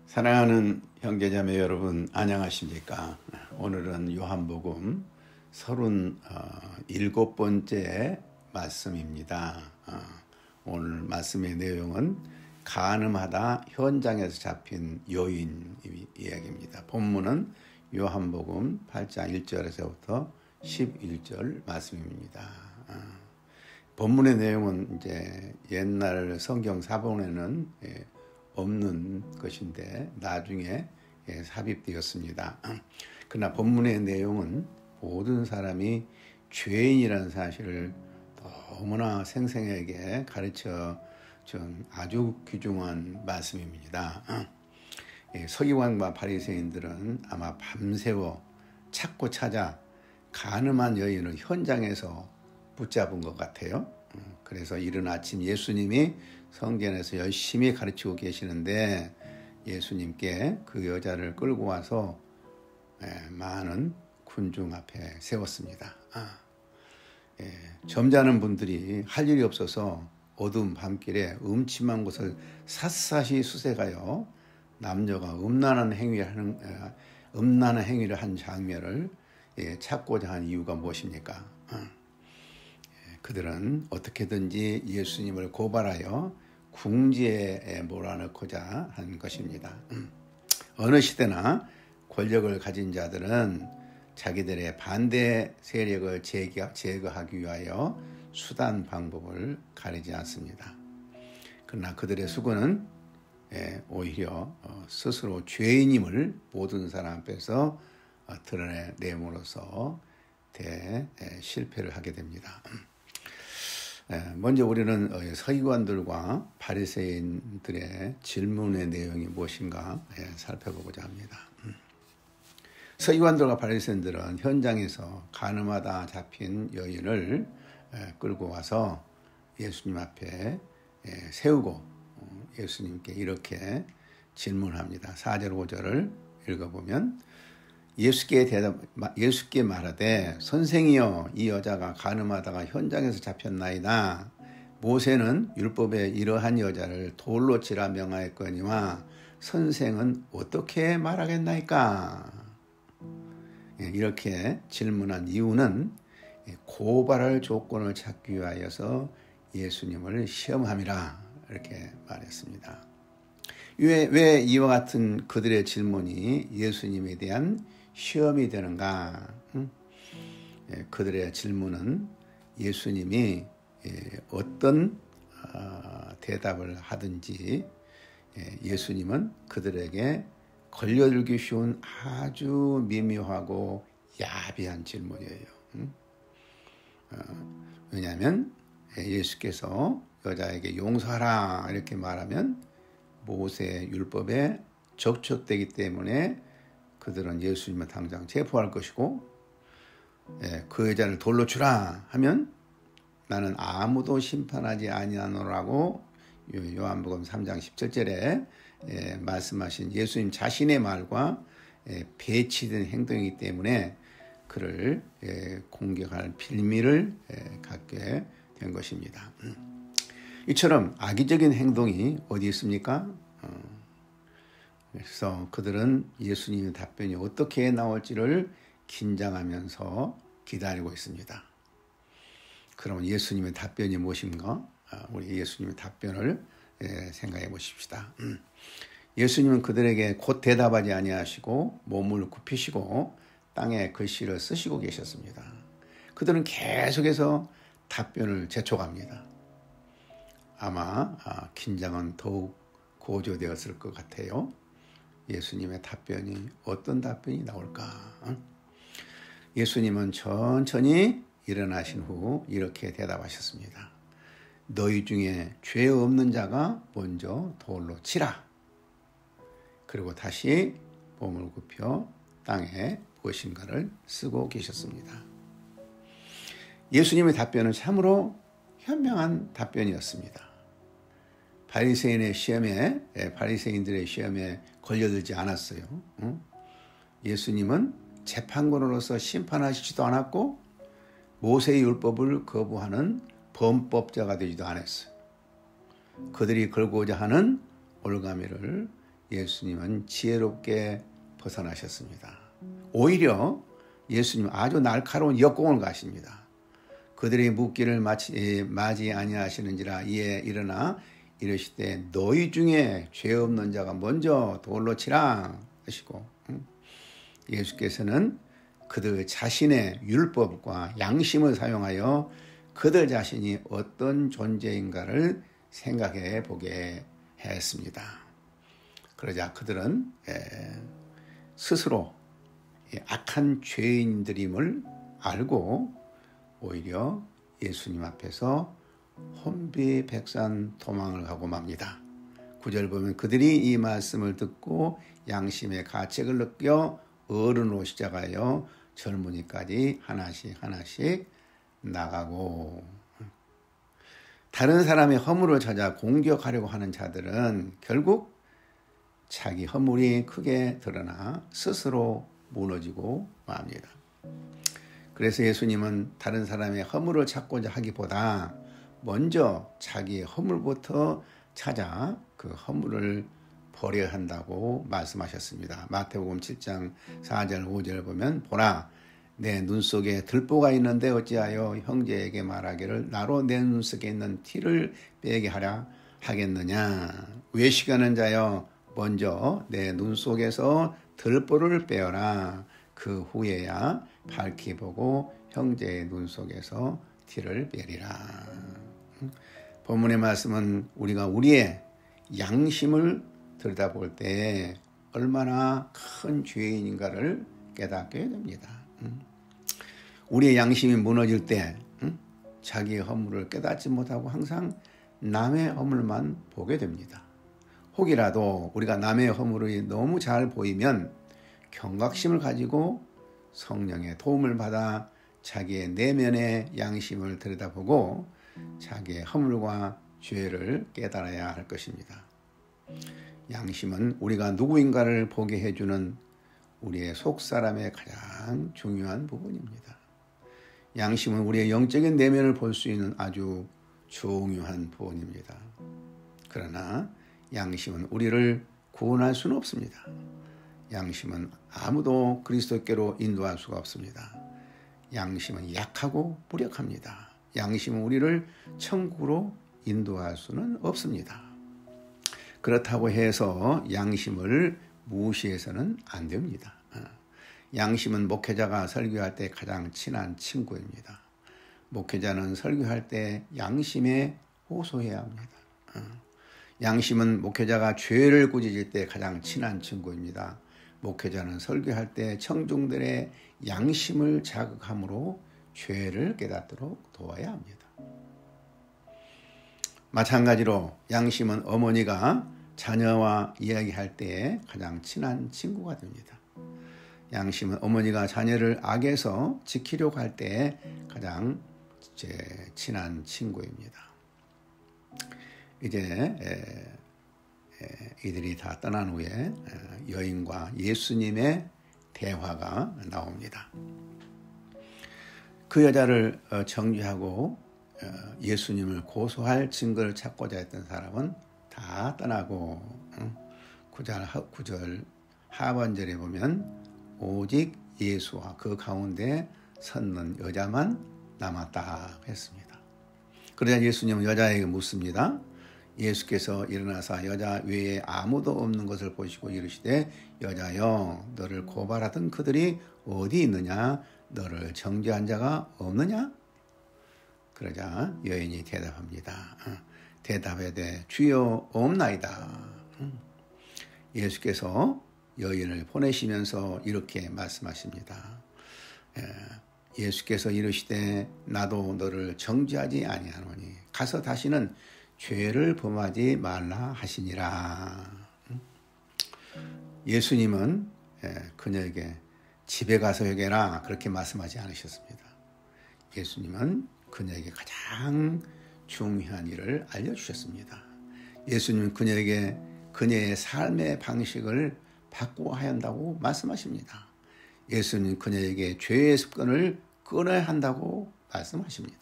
사랑하는 형제자매 여러분, 안녕하십니까? 오늘은 요한복음 37번째 말씀입니다. 오늘 말씀의 내용은 간음하다 현장에서 잡힌 여인 이야기입니다. 본문은 요한복음 8장 1절에서부터 11절 말씀입니다. 본문의 내용은 이제 옛날 성경 사본에는 없는 것인데 나중에 삽입되었습니다. 그러나 본문의 내용은 모든 사람이 죄인이라는 사실을 너무나 생생하게 가르쳐 준 아주 귀중한 말씀입니다. 서기관과 바리새인들은 아마 밤새워 찾고 찾아 간음한 여인을 현장에서 붙잡은 것 같아요. 그래서 이른 아침 예수님이 성전에서 열심히 가르치고 계시는데 예수님께 그 여자를 끌고 와서 많은 군중 앞에 세웠습니다. 점잖은 분들이 할 일이 없어서 어두운 밤길에 음침한 곳을 샅샅이 수색하여 남녀가 음란한 행위를 한 장면을 찾고자 한 이유가 무엇입니까? 그들은 어떻게든지 예수님을 고발하여 궁지에 몰아넣고자 한 것입니다. 어느 시대나 권력을 가진 자들은 자기들의 반대 세력을 제거하기 위하여 수단 방법을 가리지 않습니다. 그러나 그들의 수고는 오히려 스스로 죄인임을 모든 사람 앞에서 드러내므로써 실패를 하게 됩니다. 먼저 우리는 서기관들과 바리새인들의 질문의 내용이 무엇인가 살펴보고자 합니다. 서기관들과 바리새인들은 현장에서 간음하다 잡힌 여인을 끌고 와서 예수님 앞에 세우고 예수님께 이렇게 질문합니다. 4절 5절을 읽어보면 예수께 말하되 선생이여 이 여자가 간음하다가 현장에서 잡혔나이다. 모세는 율법에 이러한 여자를 돌로 치라 명하였거니와 선생은 어떻게 말하겠나이까? 이렇게 질문한 이유는 고발할 조건을 찾기 위하여서 예수님을 시험함이라 이렇게 말했습니다. 왜 이와 같은 그들의 질문이 예수님에 대한 시험이 되는가? 그들의 질문은 예수님이 어떤 대답을 하든지 예수님은 그들에게 걸려들기 쉬운 아주 미묘하고 야비한 질문이에요. 왜냐하면 예수께서 여자에게 용서하라 이렇게 말하면 모세 율법에 적촉되기 때문에 그들은 예수님을 당장 체포할 것이고 그 여자를 돌로 주라 하면 나는 아무도 심판하지 아니하노라고 요한복음 3장 17절에 말씀하신 예수님 자신의 말과 배치된 행동이기 때문에 그를 공격할 빌미를 갖게 된 것입니다. 이처럼 악의적인 행동이 어디 있습니까? 그래서 그들은 예수님의 답변이 어떻게 나올지를 긴장하면서 기다리고 있습니다. 그러면 예수님의 답변이 무엇인가? 우리 예수님의 답변을 생각해 보십시다. 예수님은 그들에게 곧 대답하지 아니하시고 몸을 굽히시고 땅에 글씨를 쓰시고 계셨습니다. 그들은 계속해서 답변을 재촉합니다. 아마 긴장은 더욱 고조되었을 것 같아요. 예수님의 답변이 어떤 답변이 나올까? 예수님은 천천히 일어나신 후 이렇게 대답하셨습니다. 너희 중에 죄 없는 자가 먼저 돌로 치라. 그리고 다시 몸을 굽혀 땅에 무엇인가를 쓰고 계셨습니다. 예수님의 답변은 참으로 현명한 답변이었습니다. 바리새인들의 시험에 걸려들지 않았어요. 예수님은 재판관으로서 심판하시지도 않았고 모세의 율법을 거부하는 범법자가 되지도 않았어요. 그들이 걸고자 하는 올가미를 예수님은 지혜롭게 벗어나셨습니다. 오히려 예수님은 아주 날카로운 역공을 가십니다. 그들이 묻기를 맞이 아니하시는지라 이에 일어나 이르시되 너희 중에 죄 없는 자가 먼저 돌로 치라 하시고, 예수께서는 그들 자신의 율법과 양심을 사용하여 그들 자신이 어떤 존재인가를 생각해 보게 했습니다. 그러자 그들은 스스로 악한 죄인들임을 알고 오히려 예수님 앞에서 혼비백산 도망을 하고 맙니다. 9절 보면 그들이 이 말씀을 듣고 양심의 가책을 느껴 어른으로 시작하여 젊은이까지 하나씩 나가고, 다른 사람의 허물을 찾아 공격하려고 하는 자들은 결국 자기 허물이 크게 드러나 스스로 무너지고 맙니다. 그래서 예수님은 다른 사람의 허물을 찾고자 하기보다 먼저 자기의 허물부터 찾아 그 허물을 버려야 한다고 말씀하셨습니다. 마태복음 7장 4절 5절 보면 보라 내 눈 속에 들보가 있는데 어찌하여 형제에게 말하기를 나로 내 눈 속에 있는 티를 빼게 하라 하겠느냐. 외식하는 자여 먼저 내 눈 속에서 들보를 빼어라. 그 후에야 밝히 보고 형제의 눈 속에서 티를 빼리라. 본문의 말씀은 우리가 우리의 양심을 들여다볼 때 얼마나 큰 죄인인가를 깨닫게 됩니다. 우리의 양심이 무너질 때 자기의 허물을 깨닫지 못하고 항상 남의 허물만 보게 됩니다. 혹이라도 우리가 남의 허물이 너무 잘 보이면 경각심을 가지고 성령의 도움을 받아 자기의 내면의 양심을 들여다보고 자기의 허물과 죄를 깨달아야 할 것입니다. 양심은 우리가 누구인가를 보게 해주는 우리의 속사람의 가장 중요한 부분입니다. 양심은 우리의 영적인 내면을 볼 수 있는 아주 중요한 부분입니다. 그러나 양심은 우리를 구원할 수는 없습니다. 양심은 아무도 그리스도께로 인도할 수가 없습니다. 양심은 약하고 무력합니다. 양심은 우리를 천국으로 인도할 수는 없습니다. 그렇다고 해서 양심을 무시해서는 안 됩니다. 양심은 목회자가 설교할 때 가장 친한 친구입니다. 목회자는 설교할 때 양심에 호소해야 합니다. 양심은 목회자가 죄를 꾸짖을 때 가장 친한 친구입니다. 목회자는 설교할 때 청중들의 양심을 자극함으로 죄를 깨닫도록 도와야 합니다. 마찬가지로 양심은 어머니가 자녀와 이야기할 때 가장 친한 친구가 됩니다. 양심은 어머니가 자녀를 악에서 지키려고 할 때 가장 친한 친구입니다. 이제 이들이 다 떠난 후에 여인과 예수님의 대화가 나옵니다. 그 여자를 정죄하고 예수님을 고소할 증거를 찾고자 했던 사람은 다 떠나고 9절 하반절에 보면 오직 예수와 그 가운데 섰는 여자만 남았다 했습니다. 그러자 예수님은 여자에게 묻습니다. 예수께서 일어나사 여자 외에 아무도 없는 것을 보시고 이르시되 여자여 너를 고발하던 그들이 어디 있느냐 너를 정죄한 자가 없느냐? 그러자 여인이 대답합니다. 대답하되 주여 없나이다. 예수께서 여인을 보내시면서 이렇게 말씀하십니다. 예수께서 이르시되 나도 너를 정죄하지 아니하노니 가서 다시는 죄를 범하지 말라 하시니라. 예수님은 그녀에게 집에 가서 회개라 그렇게 말씀하지 않으셨습니다. 예수님은 그녀에게 가장 중요한 일을 알려주셨습니다. 예수님은 그녀에게 그녀의 삶의 방식을 바꾸어야 한다고 말씀하십니다. 예수님은 그녀에게 죄의 습관을 끊어야 한다고 말씀하십니다.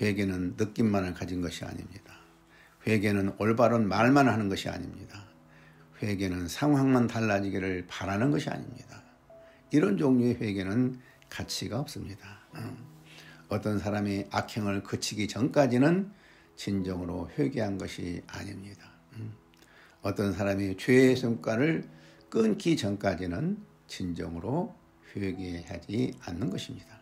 회개는 느낌만을 가진 것이 아닙니다. 회개는 올바른 말만 하는 것이 아닙니다. 회개는 상황만 달라지기를 바라는 것이 아닙니다. 이런 종류의 회개는 가치가 없습니다. 어떤 사람이 악행을 그치기 전까지는 진정으로 회개한 것이 아닙니다. 어떤 사람이 죄의 성과를 끊기 전까지는 진정으로 회개하지 않는 것입니다.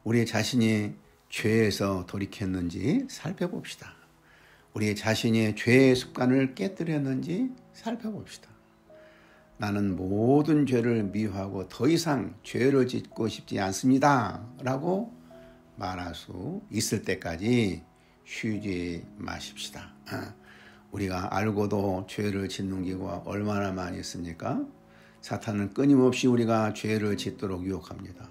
우리 자신이 죄에서 돌이켰는지 살펴봅시다. 우리 자신이 죄의 습관을 깨뜨렸는지 살펴봅시다. 나는 모든 죄를 미워하고 더 이상 죄를 짓고 싶지 않습니다. 라고 말할 수 있을 때까지 쉬지 마십시다. 우리가 알고도 죄를 짓는 경우가 얼마나 많이 있습니까? 사탄은 끊임없이 우리가 죄를 짓도록 유혹합니다.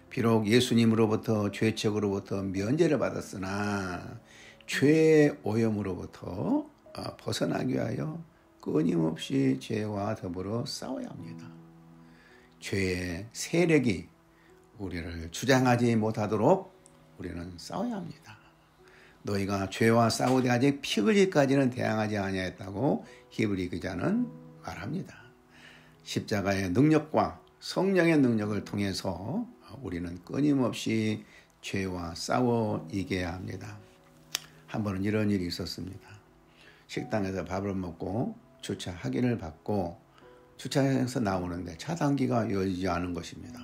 비록 예수님으로부터 죄책으로부터 면제를 받았으나 죄의 오염으로부터 벗어나기 위하여 끊임없이 죄와 더불어 싸워야 합니다. 죄의 세력이 우리를 주장하지 못하도록 우리는 싸워야 합니다. 너희가 죄와 싸우되 아직 피 흘릴까지는 대항하지 아니하였다고 히브리 기자는 말합니다. 십자가의 능력과 성령의 능력을 통해서 우리는 끊임없이 죄와 싸워 이겨야 합니다. 한 번은 이런 일이 있었습니다. 식당에서 밥을 먹고 주차 확인을 받고 주차장에서 나오는데 차단기가 열리지 않은 것입니다.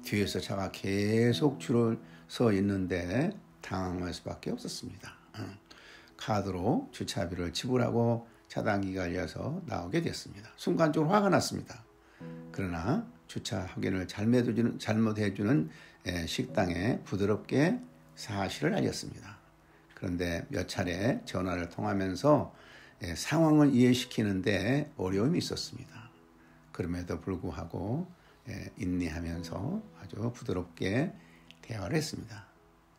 뒤에서 차가 계속 줄을 서 있는데 당황할 수밖에 없었습니다. 카드로 주차비를 지불하고 차단기가 열려서 나오게 됐습니다. 순간적으로 화가 났습니다. 그러나 주차 확인을 잘못해주는 식당에 부드럽게 사실을 알렸습니다. 그런데 몇 차례 전화를 통하면서 상황을 이해시키는데 어려움이 있었습니다. 그럼에도 불구하고 인내하면서 아주 부드럽게 대화를 했습니다.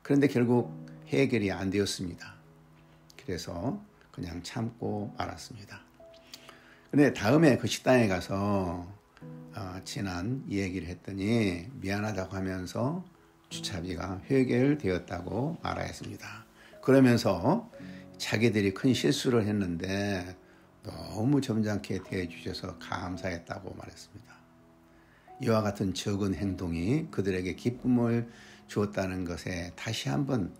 그런데 결국 해결이 안 되었습니다. 그래서 그냥 참고 말았습니다. 그런데 다음에 그 식당에 가서 지난 얘기를 했더니 미안하다고 하면서 주차비가 해결되었다고 말하였습니다. 그러면서 자기들이 큰 실수를 했는데 너무 점잖게 대해주셔서 감사했다고 말했습니다. 이와 같은 적은 행동이 그들에게 기쁨을 주었다는 것에 다시 한번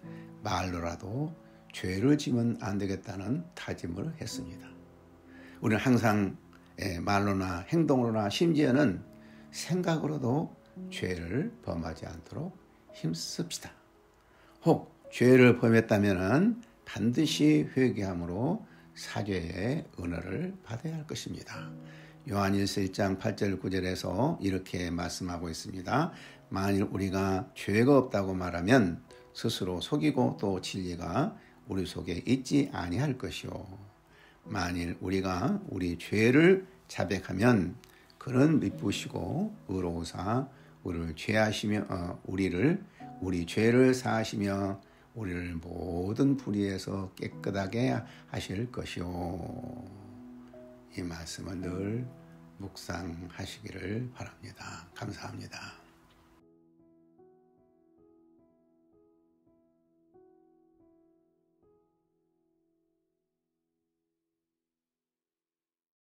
말로라도 죄를 지면 안 되겠다는 다짐을 했습니다. 우리는 항상 말로나 행동으로나 심지어는 생각으로도 죄를 범하지 않도록 힘씁시다. 혹 죄를 범했다면 반드시 회개함으로 사죄의 은혜를 받아야 할 것입니다. 요한일서 1장 8절 9절에서 이렇게 말씀하고 있습니다. 만일 우리가 죄가 없다고 말하면 스스로 속이고 또 진리가 우리 속에 있지 아니할 것이요. 만일 우리가 우리 죄를 자백하면 그는 미쁘시고 의로우사 우리 죄를 사하시며 우리를 모든 불의에서 깨끗하게 하실 것이요. 이 말씀을 늘 묵상하시기를 바랍니다. 감사합니다.